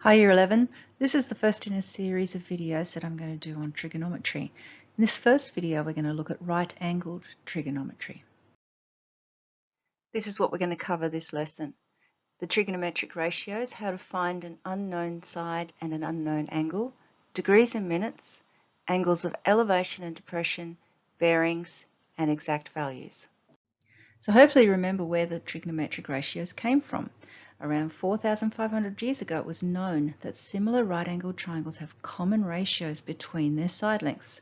Hi Year 11, this is the first in a series of videos that I'm going to do on trigonometry. In this first video we're going to look at right-angled trigonometry. This is what we're going to cover this lesson. The trigonometric ratios, how to find an unknown side and an unknown angle, degrees and minutes, angles of elevation and depression, bearings and exact values. So hopefully you remember where the trigonometric ratios came from. Around 4,500 years ago, it was known that similar right-angled triangles have common ratios between their side lengths.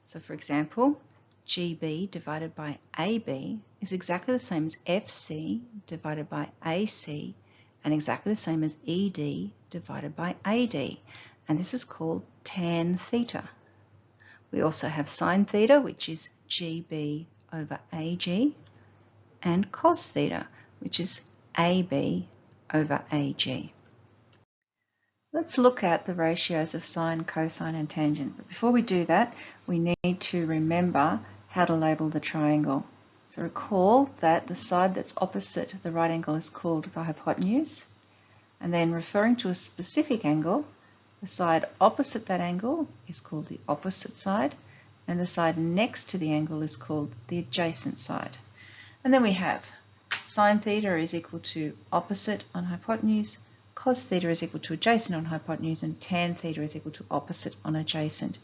So for example, GB divided by AB is exactly the same as FC divided by AC and exactly the same as ED divided by AD. And this is called tan theta. We also have sine theta, which is GB over AG, and cos theta, which is AB over AG. Let's look at the ratios of sine, cosine and tangent. But before we do that, we need to remember how to label the triangle. So recall that the side that's opposite the right angle is called the hypotenuse, and then referring to a specific angle, the side opposite that angle is called the opposite side, and the side next to the angle is called the adjacent side. And then we have sine theta is equal to opposite on hypotenuse, cos theta is equal to adjacent on hypotenuse, and tan theta is equal to opposite on adjacent.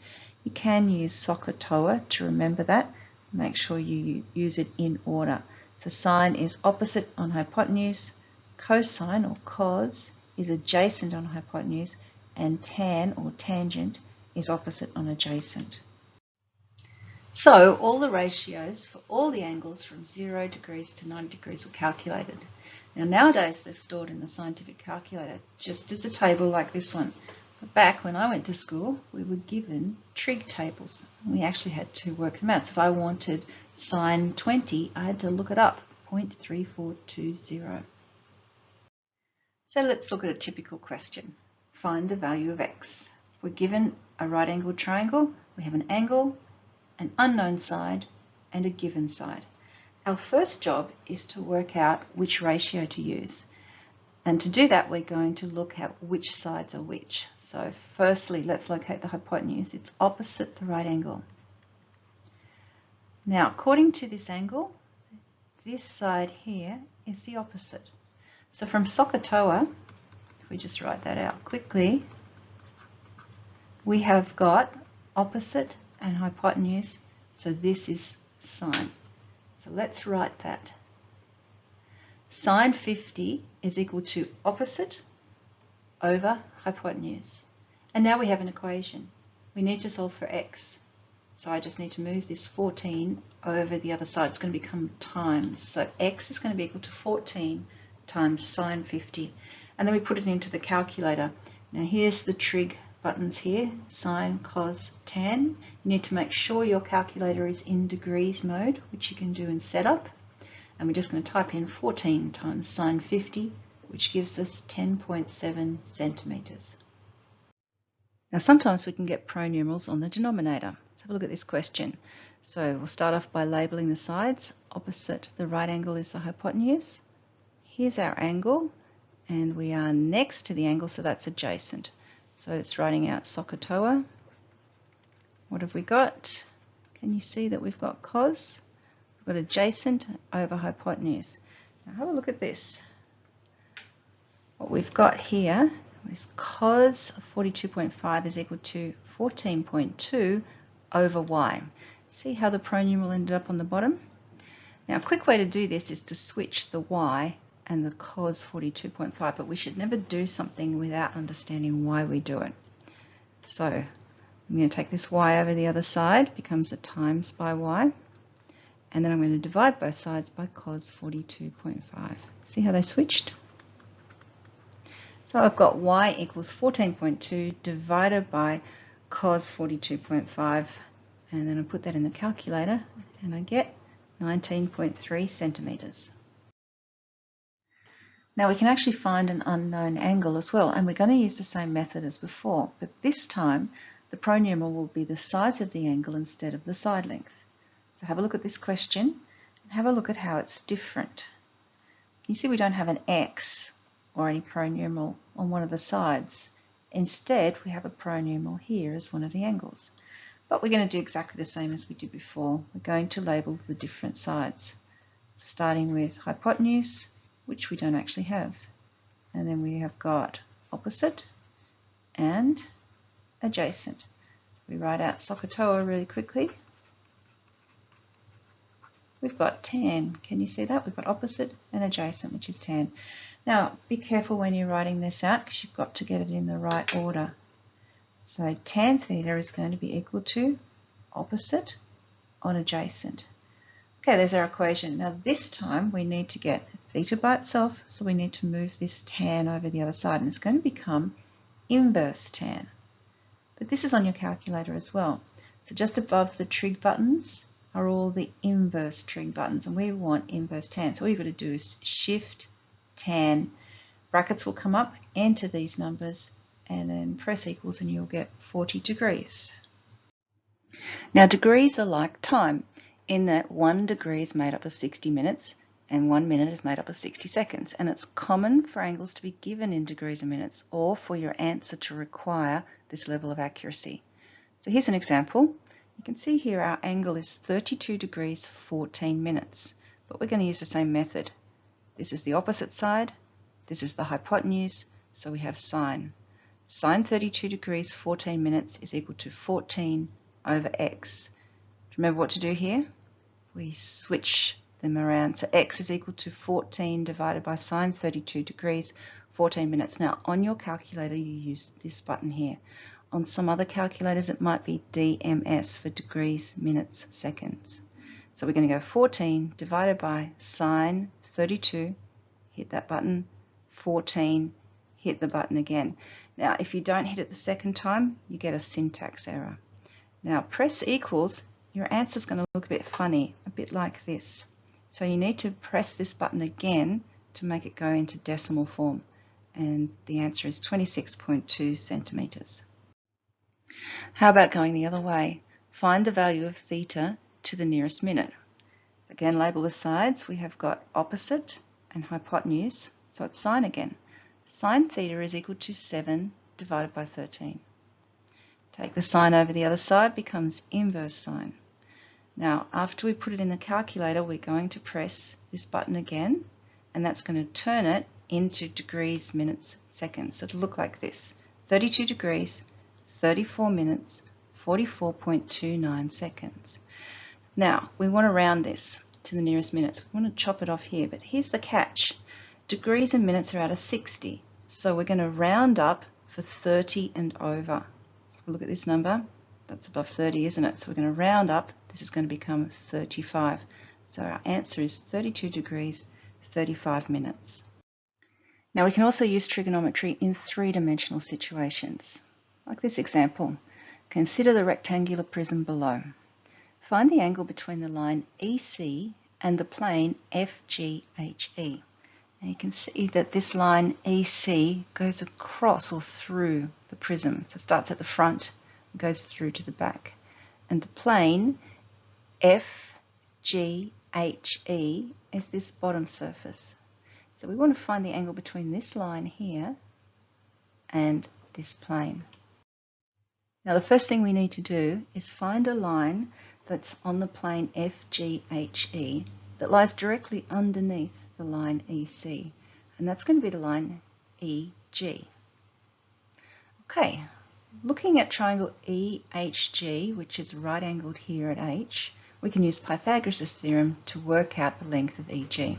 You can use SOHCAHTOA to remember that. Make sure you use it in order. So sine is opposite on hypotenuse, cosine or cos is adjacent on hypotenuse, and tan or tangent is opposite on adjacent. So all the ratios for all the angles from 0 degrees to 90 degrees were calculated. Now nowadays they're stored in the scientific calculator just as a table like this one. But back when I went to school we were given trig tables. We actually had to work them out. So if I wanted sine 20 I had to look it up, 0.3420. So let's look at a typical question. Find the value of x. We're given a right angled triangle, we have an angle, an unknown side and a given side. Our first job is to work out which ratio to use. And to do that, we're going to look at which sides are which. So firstly, let's locate the hypotenuse. It's opposite the right angle. Now, according to this angle, this side here is the opposite. So from SOHCAHTOA, if we just write that out quickly, we have got opposite and hypotenuse, so this is sine. So let's write that. Sine 50 is equal to opposite over hypotenuse. And now we have an equation. We need to solve for x. So I just need to move this 14 over the other side. It's going to become times. So x is going to be equal to 14 times sine 50. And then we put it into the calculator. Now here's the trig buttons here, sine, cos, tan. You need to make sure your calculator is in degrees mode, which you can do in setup. And we're just going to type in 14 times sine 50, which gives us 10.7 centimeters. Now sometimes we can get pronumerals on the denominator. Let's have a look at this question. So we'll start off by labeling the sides. Opposite the right angle is the hypotenuse. Here's our angle, and we are next to the angle, so that's adjacent. So it's writing out SOHCAHTOA. What have we got? Can you see that we've got cos? We've got adjacent over hypotenuse. Now have a look at this. What we've got here is cos of 42.5 is equal to 14.2 over y. See how the pronumeral ended up on the bottom? Now a quick way to do this is to switch the y and the cos 42.5, but we should never do something without understanding why we do it. So I'm going to take this y over the other side, becomes a times by y, and then I'm going to divide both sides by cos 42.5. See how they switched? So I've got y equals 14.2 divided by cos 42.5, and then I put that in the calculator and I get 19.3 centimeters. Now we can actually find an unknown angle as well, and we're going to use the same method as before, but this time the pronumeral will be the size of the angle instead of the side length. So have a look at this question and have a look at how it's different. Can you see we don't have an x or any pronumeral on one of the sides? Instead, we have a pronumeral here as one of the angles. But we're going to do exactly the same as we did before. We're going to label the different sides. So starting with hypotenuse, which we don't actually have. And then we have got opposite and adjacent. So we write out SOHCAHTOA really quickly. We've got tan. Can you see that? We've got opposite and adjacent, which is tan. Now, be careful when you're writing this out because you've got to get it in the right order. So tan theta is going to be equal to opposite on adjacent. Okay, there's our equation. Now this time we need to get theta by itself, so we need to move this tan over the other side, and it's going to become inverse tan. But this is on your calculator as well. So just above the trig buttons are all the inverse trig buttons, and we want inverse tan. So all you've got to do is shift tan. Brackets will come up, enter these numbers, and then press equals and you'll get 40 degrees. Now degrees are like time in that 1 degree is made up of 60 minutes and 1 minute is made up of 60 seconds. And it's common for angles to be given in degrees and minutes or for your answer to require this level of accuracy. So here's an example. You can see here our angle is 32 degrees 14 minutes, but we're going to use the same method. This is the opposite side, this is the hypotenuse, so we have sine. Sine 32 degrees 14 minutes is equal to 14 over x. Remember what to do here? We switch them around. So x is equal to 14 divided by sine 32 degrees 14 minutes. Now on your calculator you use this button here. On some other calculators it might be DMS for degrees, minutes, seconds. So we're going to go 14 divided by sine 32, hit that button, 14, hit the button again. Now if you don't hit it the second time you get a syntax error. Now press equals, your answer is going to look a bit funny, a bit like this. So you need to press this button again to make it go into decimal form. And the answer is 26.2 centimeters. How about going the other way? Find the value of theta to the nearest minute. So again, label the sides. We have got opposite and hypotenuse, so it's sine again. Sine theta is equal to 7 divided by 13. Take the sine over the other side, becomes inverse sine. Now, after we put it in the calculator, we're going to press this button again, and that's going to turn it into degrees, minutes, seconds. So it'll look like this: 32 degrees, 34 minutes, 44.29 seconds. Now, we want to round this to the nearest minutes. We want to chop it off here, but here's the catch. Degrees and minutes are out of 60, so we're going to round up for 30 and over. So look at this number. That's above 30, isn't it? So we're going to round up. This is going to become 35. So our answer is 32 degrees, 35 minutes. Now we can also use trigonometry in three-dimensional situations. Like this example. Consider the rectangular prism below. Find the angle between the line EC and the plane FGHE. And you can see that this line EC goes across or through the prism. So it starts at the front and goes through to the back. And the plane FGHE is this bottom surface. So we want to find the angle between this line here and this plane. Now the first thing we need to do is find a line that's on the plane FGHE that lies directly underneath the line EC, and that's going to be the line EG. Okay, looking at triangle EHG, which is right angled here at H, we can use Pythagoras' theorem to work out the length of EG.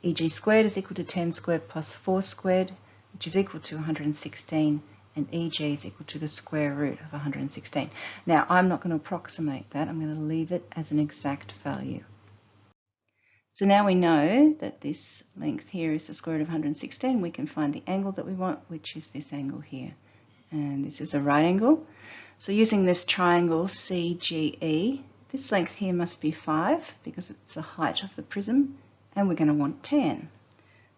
EG squared is equal to 10 squared plus 4 squared, which is equal to 116, and EG is equal to the square root of 116. Now, I'm not going to approximate that. I'm going to leave it as an exact value. So now we know that this length here is the square root of 116. We can find the angle that we want, which is this angle here. And this is a right angle. So using this triangle CGE, this length here must be 5 because it's the height of the prism, and we're going to want tan.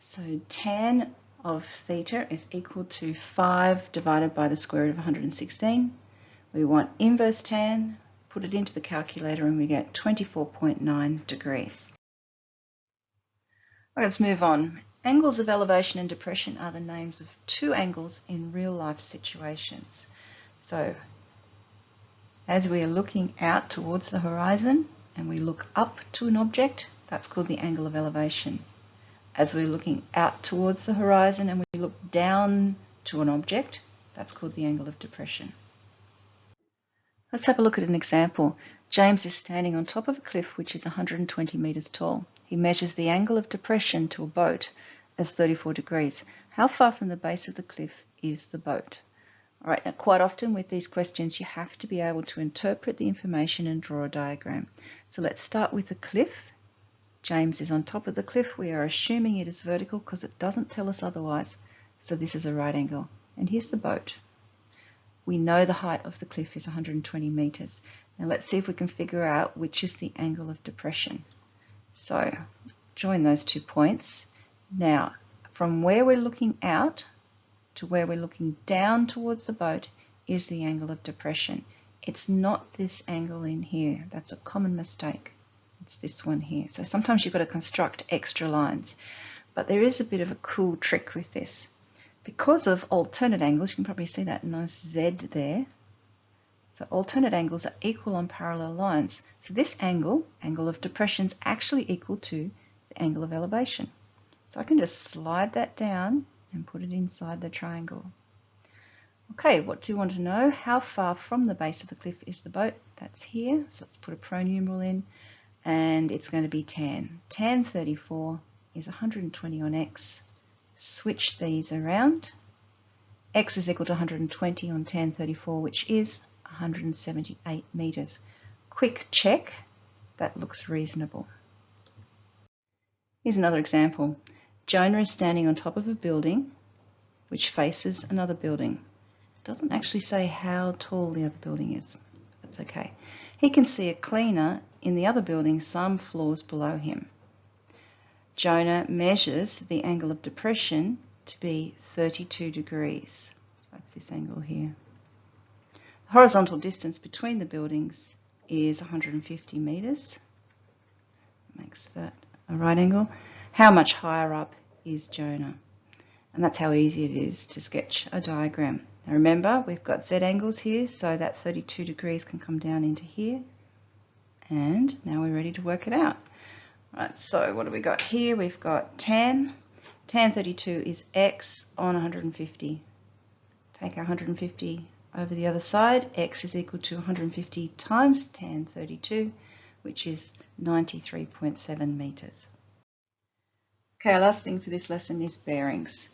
So tan of theta is equal to 5 divided by the square root of 116. We want inverse tan, put it into the calculator, and we get 24.9 degrees. Let's move on. Angles of elevation and depression are the names of two angles in real life situations. So as we are looking out towards the horizon and we look up to an object, that's called the angle of elevation. As we're looking out towards the horizon and we look down to an object, that's called the angle of depression. Let's have a look at an example. James is standing on top of a cliff which is 120 meters tall. He measures the angle of depression to a boat as 34 degrees. How far from the base of the cliff is the boat? All right, now quite often with these questions you have to be able to interpret the information and draw a diagram. So let's start with the cliff. James is on top of the cliff. We are assuming it is vertical because it doesn't tell us otherwise. So this is a right angle. And here's the boat. We know the height of the cliff is 120 meters. Now let's see if we can figure out which is the angle of depression. So join those 2 points. Now from where we're looking out to where we're looking down towards the boat is the angle of depression. It's not this angle in here. That's a common mistake. It's this one here. So sometimes you've got to construct extra lines. But there is a bit of a cool trick with this. Because of alternate angles, you can probably see that nice Z there. So alternate angles are equal on parallel lines. So this angle of depression, is actually equal to the angle of elevation. So I can just slide that down and put it inside the triangle. Okay, what do you want to know? How far from the base of the cliff is the boat? That's here. So let's put a pronumeral in. And it's going to be tan. Tan 34 is 120 on x. Switch these around. X is equal to 120 on tan 34, which is 178 meters. Quick check. That looks reasonable. Here's another example. Jonah is standing on top of a building which faces another building. It doesn't actually say how tall the other building is. That's okay. He can see a cleaner in the other building some floors below him. Jonah measures the angle of depression to be 32 degrees. That's this angle here. The horizontal distance between the buildings is 150 meters. Makes that a right angle. How much higher up is Jonah? And that's how easy it is to sketch a diagram. Now remember, we've got Z angles here, so that 32 degrees can come down into here. And now we're ready to work it out. Right, so what do we got here? We've got tan. Tan 32 is x on 150. Take our 150 over the other side. X is equal to 150 times tan 32, which is 93.7 meters. Okay, our last thing for this lesson is bearings.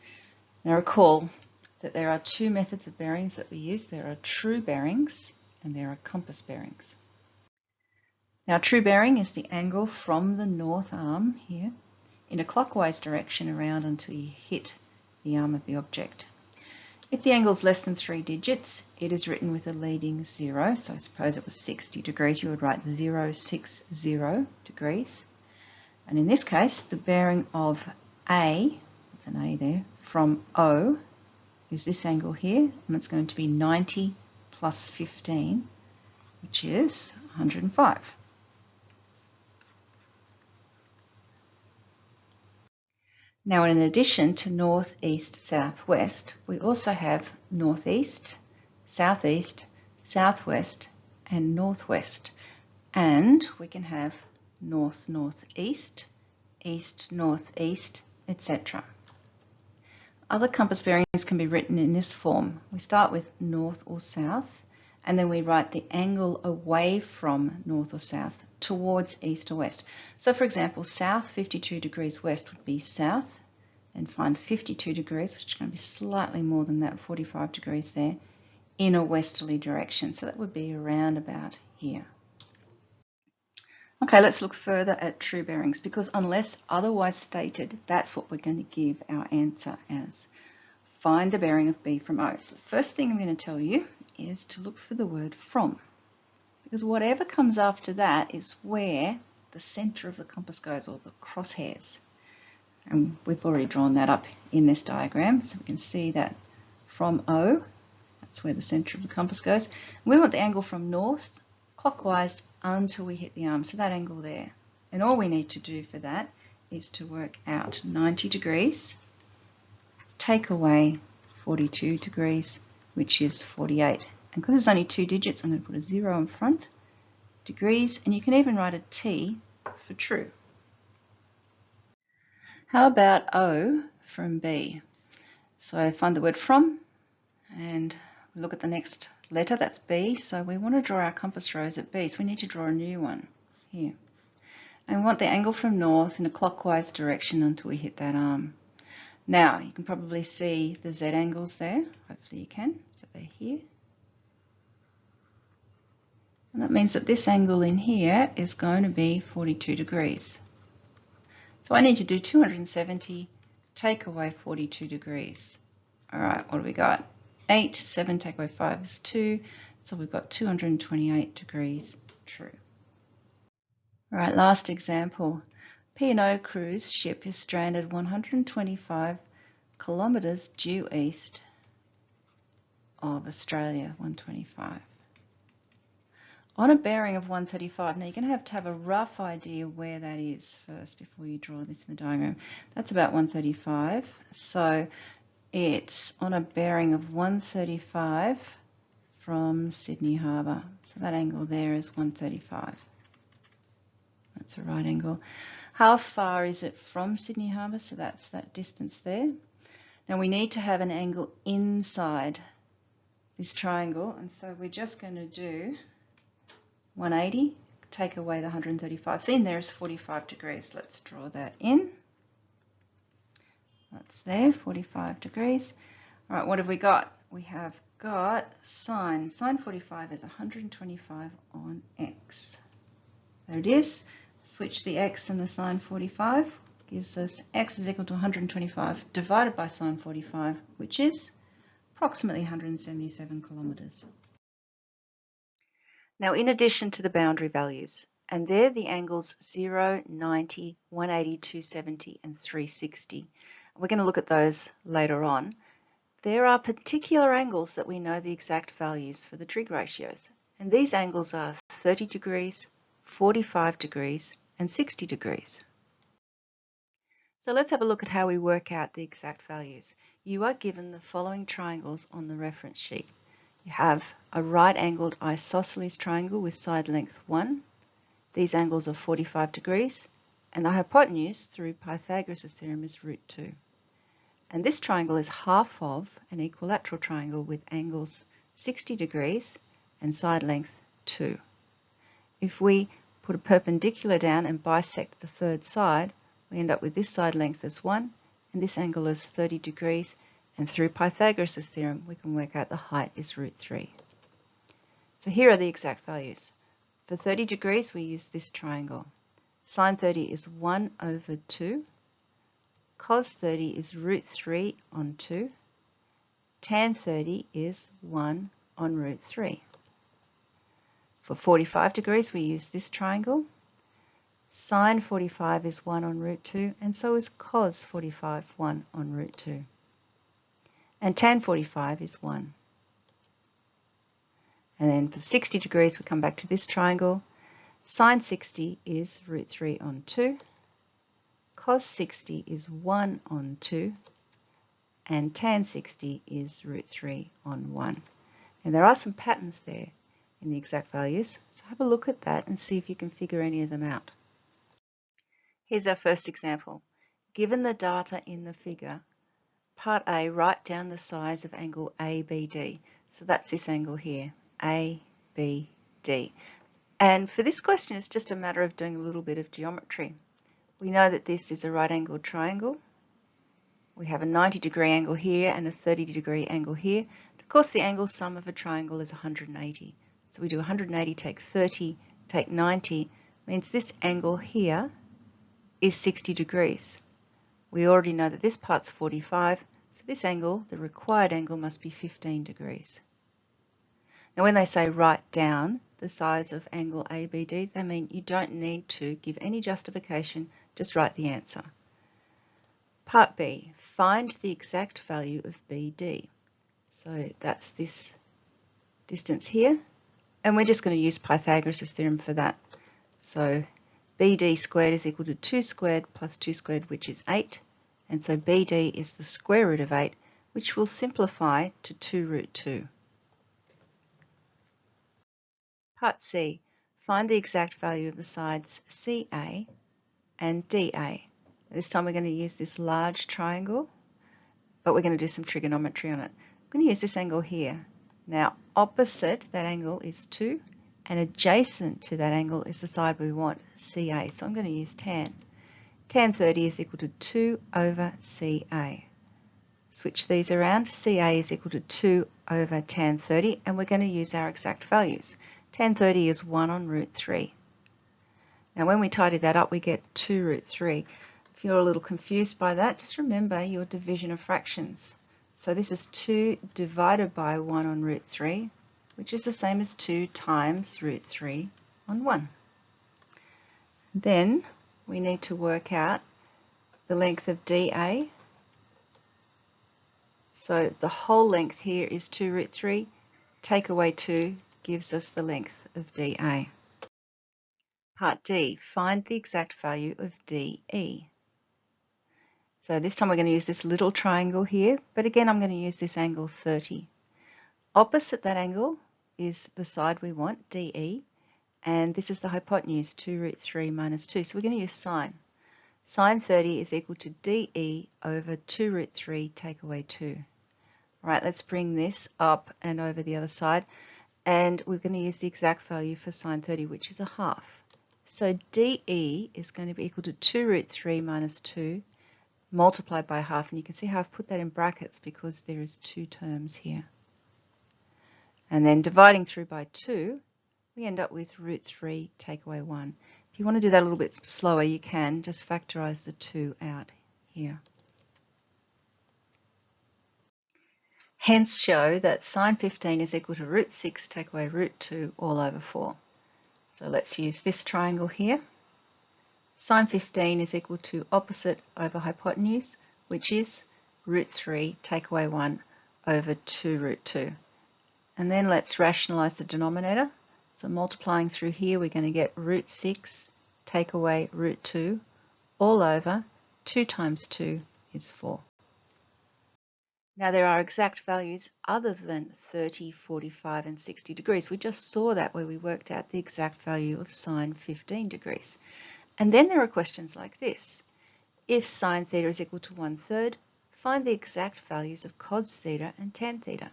Now recall that there are two methods of bearings that we use. There are true bearings and there are compass bearings. Now, true bearing is the angle from the north arm here in a clockwise direction around until you hit the arm of the object. If the angle is less than 3 digits, it is written with a leading 0. So I suppose it was 60 degrees, you would write 060 degrees. And in this case, the bearing of A, that's an A there, from O is this angle here, and it's going to be 90 plus 15, which is 105. Now, in addition to north, east, south, west, we also have northeast, southeast, southwest, and northwest. And we can have north, northeast, east, northeast, etc. Other compass bearings can be written in this form. We start with north or south, and then we write the angle away from north or south towards east or west. So for example, south 52 degrees west would be south, and find 52 degrees, which is going to be slightly more than that, 45 degrees there, in a westerly direction. So that would be around about here. Okay, let's look further at true bearings, because unless otherwise stated, that's what we're going to give our answer as. Find the bearing of B from O. So the first thing I'm going to tell you is to look for the word from, because whatever comes after that is where the center of the compass goes, or the crosshairs. And we've already drawn that up in this diagram, so we can see that from O, that's where the center of the compass goes. And we want the angle from north clockwise until we hit the arm, so that angle there. And all we need to do for that is to work out 90 degrees, take away 42 degrees, which is 48. And because there's only 2 digits, I'm going to put a 0 in front, degrees, and you can even write a T for true. How about O from B? So find the word from, and look at the next letter, that's B. So we want to draw our compass rose at B, so we need to draw a new one here. And we want the angle from north in a clockwise direction until we hit that arm. Now, you can probably see the Z angles there. Hopefully you can. So they're here. And that means that this angle in here is going to be 42 degrees. So I need to do 270, take away 42 degrees. All right, what do we got? 8, 7, take away 5 is 2. So we've got 228 degrees true. All right, last example. P&O cruise ship is stranded 125 kilometres due east of Australia, 125. On a bearing of 135. Now you're going to have a rough idea where that is first before you draw this in the diagram. That's about 135. So it's on a bearing of 135 from Sydney Harbour. So that angle there is 135. That's a right angle. How far is it from Sydney Harbour? So that's that distance there. Now we need to have an angle inside this triangle, and so we're just going to do 180, take away the 135. So in there is 45 degrees. Let's draw that in. That's there, 45 degrees. All right, what have we got? We have got sine. Sine 45 is 125 on x. There it is. Switch the x and the sine 45. Gives us x is equal to 125 divided by sine 45, which is approximately 177 kilometres. Now, in addition to the boundary values, and they're the angles 0, 90, 180, 270, and 360. We're going to look at those later on. There are particular angles that we know the exact values for the trig ratios, and these angles are 30 degrees, 45 degrees, and 60 degrees. So let's have a look at how we work out the exact values. You are given the following triangles on the reference sheet. You have a right-angled isosceles triangle with side length 1. These angles are 45 degrees, and the hypotenuse through Pythagoras' theorem is root 2. And this triangle is half of an equilateral triangle with angles 60 degrees and side length 2. If we put a perpendicular down and bisect the third side, we end up with this side length as 1, and this angle is 30 degrees, and through Pythagoras' theorem, we can work out the height is root 3. So here are the exact values. For 30 degrees, we use this triangle. Sine 30 is 1 over 2. Cos 30 is root 3 on 2. Tan 30 is 1 on root 3. For 45 degrees, we use this triangle. Sine 45 is 1 on root 2, and so is cos 45, 1 on root 2. And tan 45 is 1. And then for 60 degrees, we come back to this triangle. Sine 60 is root 3 on 2. Cos 60 is 1 on 2. And tan 60 is root 3 on 1. And there are some patterns there in the exact values. So have a look at that and see if you can figure any of them out. Here's our first example. Given the data in the figure, part A, write down the size of angle ABD. So that's this angle here, ABD. And for this question, it's just a matter of doing a little bit of geometry. We know that this is a right-angled triangle. We have a 90-degree angle here and a 30-degree angle here. Of course, the angle sum of a triangle is 180. So we do 180, take 30, take 90, means this angle here is 60 degrees. We already know that this part's 45, so this angle, the required angle, must be 15 degrees. Now when they say write down the size of angle ABD, they mean you don't need to give any justification, just write the answer. Part B, find the exact value of BD. So that's this distance here, and we're just going to use Pythagoras' theorem for that. So BD squared is equal to 2 squared plus 2 squared, which is 8. And so BD is the square root of 8, which will simplify to 2 root 2. Part C. Find the exact value of the sides CA and DA. This time we're going to use this large triangle, but we're going to do some trigonometry on it. I'm going to use this angle here. Now, opposite that angle is 2, and adjacent to that angle is the side we want, CA. So I'm going to use tan. Tan 30 is equal to 2 over CA. Switch these around. CA is equal to 2 over tan 30, and we're going to use our exact values. Tan 30 is 1 on root 3. Now, when we tidy that up, we get 2 root 3. If you're a little confused by that, just remember your division of fractions. So this is 2 divided by 1 on root 3, which is the same as 2 times root 3 on 1. Then we need to work out the length of DA. So the whole length here is 2 root 3. Take away 2 gives us the length of DA. Part D, find the exact value of DE. So this time we're going to use this little triangle here, but again I'm going to use this angle 30. Opposite that angle is the side we want, DE, and this is the hypotenuse, 2 root 3 minus 2. So we're going to use sine. Sine 30 is equal to DE over 2 root 3 take away 2. All right, let's bring this up and over the other side, and we're going to use the exact value for sine 30, which is a half. So DE is going to be equal to 2 root 3 minus 2 multiplied by half, and you can see how I've put that in brackets because there is 2 terms here. And then dividing through by 2, we end up with root 3 take away 1. If you want to do that a little bit slower, you can just factorize the 2 out here. Hence show that sine 15 is equal to root 6 take away root 2 all over 4. So let's use this triangle here. Sine 15 is equal to opposite over hypotenuse, which is root 3 take away 1 over 2 root 2. And then let's rationalize the denominator. So multiplying through here, we're going to get root 6 take away root 2 all over 2 times 2 is 4. Now there are exact values other than 30, 45 and 60 degrees. We just saw that where we worked out the exact value of sine 15 degrees. And then there are questions like this. If sine theta is equal to 1/3, find the exact values of cos theta and tan theta.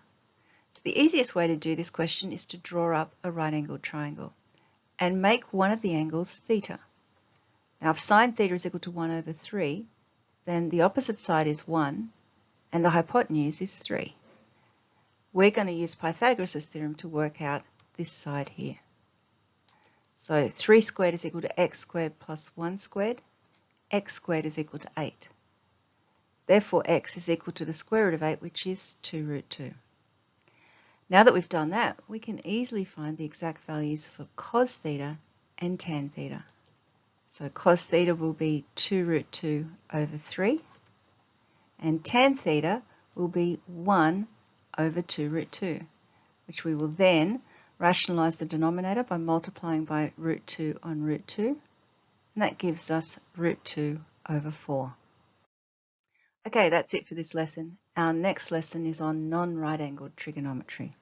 So the easiest way to do this question is to draw up a right-angled triangle and make one of the angles theta. Now if sine theta is equal to 1 over 3, then the opposite side is 1 and the hypotenuse is 3. We're going to use Pythagoras' theorem to work out this side here. So 3 squared is equal to x squared plus 1 squared. X squared is equal to 8. Therefore, x is equal to the square root of 8, which is 2 root 2. Now that we've done that, we can easily find the exact values for cos theta and tan theta. So cos theta will be 2 root 2 over 3, and tan theta will be 1 over 2 root 2, which we will then rationalize the denominator by multiplying by root 2 on root 2, and that gives us root 2 over 4. Okay, that's it for this lesson. Our next lesson is on non-right-angled trigonometry.